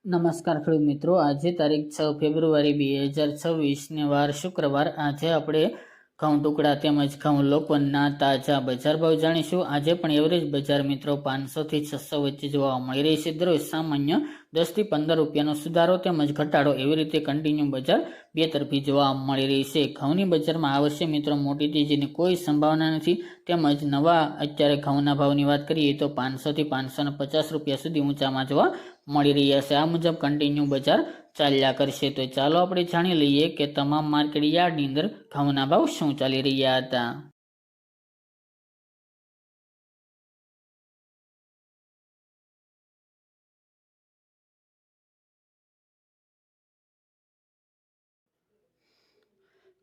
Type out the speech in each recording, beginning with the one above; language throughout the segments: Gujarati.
નમસ્કાર ખેડૂત મિત્રો, આજે તારીખ 6 ફેબ્રુઆરી 2026 ને વાર શુક્રવાર. આજે આપણે ઘઉં ટુકડા તેમજ ઘઉં લોકવનના તાજા બજાર ભાવ જાણીશું. આજે પણ એવરેજ બજાર મિત્રો 500 થી 600 વચ્ચે જોવા મળી રહી છે. દરરોજ સામાન્ય 10 થી 15 રૂપિયાનો સુધારો તેમજ ઘટાડો એવી રીતે કન્ટિન્યુ બજાર બે તરફી જોવા મળી રહી છે. ઘઉંની બજારમાં આ વર્ષે મિત્રો મોટી તેજીની કોઈ સંભાવના નથી. તેમજ નવા અત્યારે ઘઉંના ભાવની વાત કરીએ તો 500 થી 550 રૂપિયા સુધી ઊંચામાં જોવા મળી રહ્યા છે. આ મુજબ કન્ટિન્યુ બજાર ચાલ્યા કરશે. તો ચાલો આપણે જાણી લઈએ કે તમામ માર્કેટ યાર્ડની અંદર ઘઉંના ભાવ શું ચાલી રહ્યા હતા.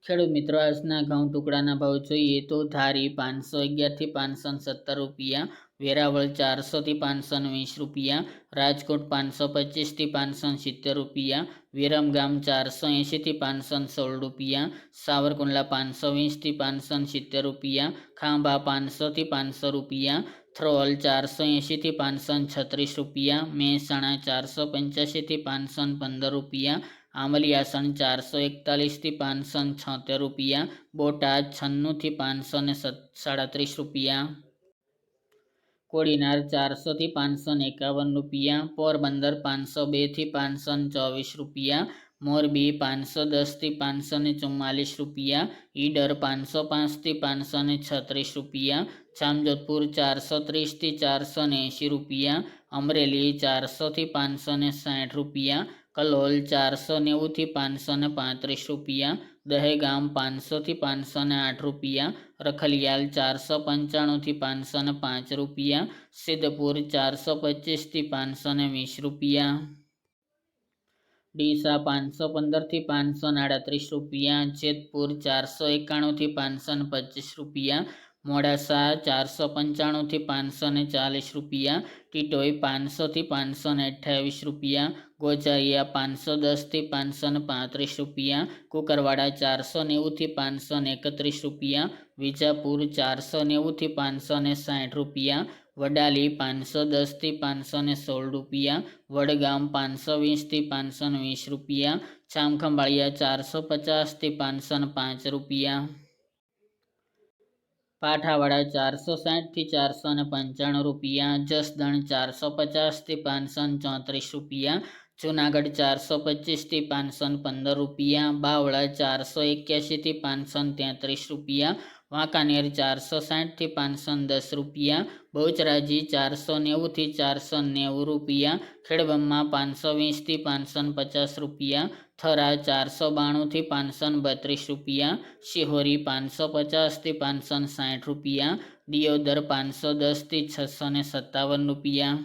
ખેડૂત મિત્રો, આજના ઘઉં ટુકડાના ભાવ જોઈએ તો ધારી 511 થી 517 રૂપિયા, વેરાવળ 400 થી 520 રૂપિયા, રાજકોટ 525 થી 570 રૂપિયા, વિરમગામ 480 થી 516 રૂપિયા, સાવરકુંડલા 520 થી 570 રૂપિયા, ખાંભા 500 થી 500 રૂપિયા, થ્રોલ 480 થી 536 રૂપિયા, મહેસાણા 485 થી 515 રૂપિયા, આંબલિયાસણ 441 થી 576 રૂપિયા, બોટાદ 96 થી 537 રૂપિયા, કોડીનાર 400 થી 551 રૂપિયા, પોરબંદર 502 થી 524 રૂપિયા, મોરબી 510 થી 544 રૂપિયા, ઈડર 505 થી 536 રૂપિયા, જામજોધપુર 430 થી 480 રૂપિયા, અમરેલી 400 થી 560 રૂપિયા, કલોલ 490 થી 535 રૂપિયા, દહેગામ 500 થી 508 રૂપિયા, રખલિયાલ 495 થી 505 રૂપિયા, સિદ્ધપુર 425 થી 520 રૂપિયા, ડીસા 515 થી 538 રૂપિયા, જેતપુર 491 થી 525 રૂપિયા, મોડાસા 495 થી 540 રૂપિયા, ટીટોઈ 500 થી 528 રૂપિયા, ગોજારિયા 510 થી 535 રૂપિયા, કુકરવાડા 490 થી 531 રૂપિયા, વિજાપુર 490 થી 560 રૂપિયા, વડાલી 510 થી 516 રૂપિયા, વડગામ 520 થી 520 રૂપિયા, જામખંભાળિયા 450 થી 505 રૂપિયા, પાઠાવાડા 460 થી 495 રૂપિયા, જસદણ 450 થી 534 રૂપિયા, જુનાગઢ 425 થી 515 રૂપિયા, બાવળા 481 થી 533 રૂપિયા, વાંકાનેર 460 થી 510 રૂપિયા, બહુચરાજી 490 થી 490 રૂપિયા, ખેડબ્રહ્મા 520 થી 550 રૂપિયા, થરા 492 થી 532 રૂપિયા, શિહોરી 550 થી 560 રૂપિયા, દિયોદર 510 થી 657 રૂપિયા,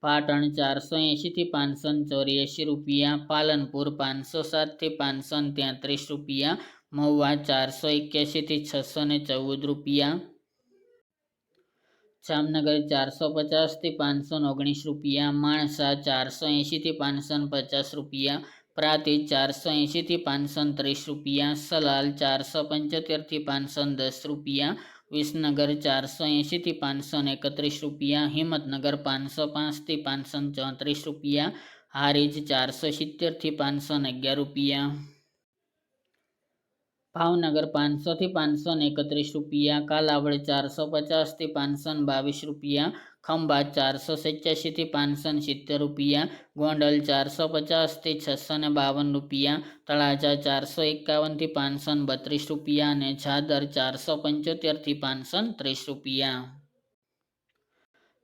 પાટણ 480 થી 584 રૂપિયા, પાલનપુર 507 થી 533 રૂપિયા, મહુવા 481 થી 614 રૂપિયા, જામનગર 450 થી 519 રૂપિયા, માણસા 480 થી 550 રૂપિયા, પ્રાંતિજ 480 થી 530 રૂપિયા, સલાલ 475 થી 510 રૂપિયા, વિસનગર 480 થી 531 રૂપિયા, હિંમતનગર 505 થી 534 રૂપિયા, હારીજ 470 થી 511 રૂપિયા, ભાવનગર 500 થી 531 રૂપિયા, કાલાવડ 450 થી 522 રૂપિયા, ખંભાત 487 થી 570 રૂપિયા, ગોંડલ 450 થી 652 રૂપિયા, તળાજા 451 થી 532 રૂપિયા અને ઝાદર 475 થી 530 રૂપિયા.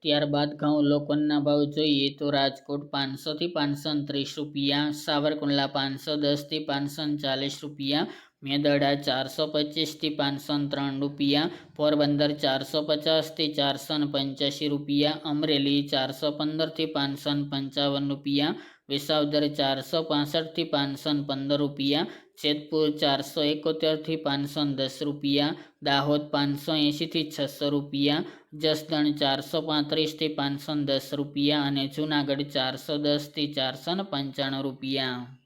ત્યારબાદ ઘઉં લોકવનના ભાવ જોઈએ તો રાજકોટ 500 થી 530 રૂપિયા, સાવરકુંડલા 510 થી 540 રૂપિયા, મેદરડા 425 થી 503 રૂપિયા, પોરબંદર 450 થી 485 રૂપિયા, અમરેલી 415 થી 555 રૂપિયા, વિસાવદર 465 થી 515 રૂપિયા, જેતપુર 471 થી 510 રૂપિયા, દાહોદ 580 થી 600 રૂપિયા, જસદણ 435 થી 510 રૂપિયા અને જુનાગઢ 410 થી 495 રૂપિયા.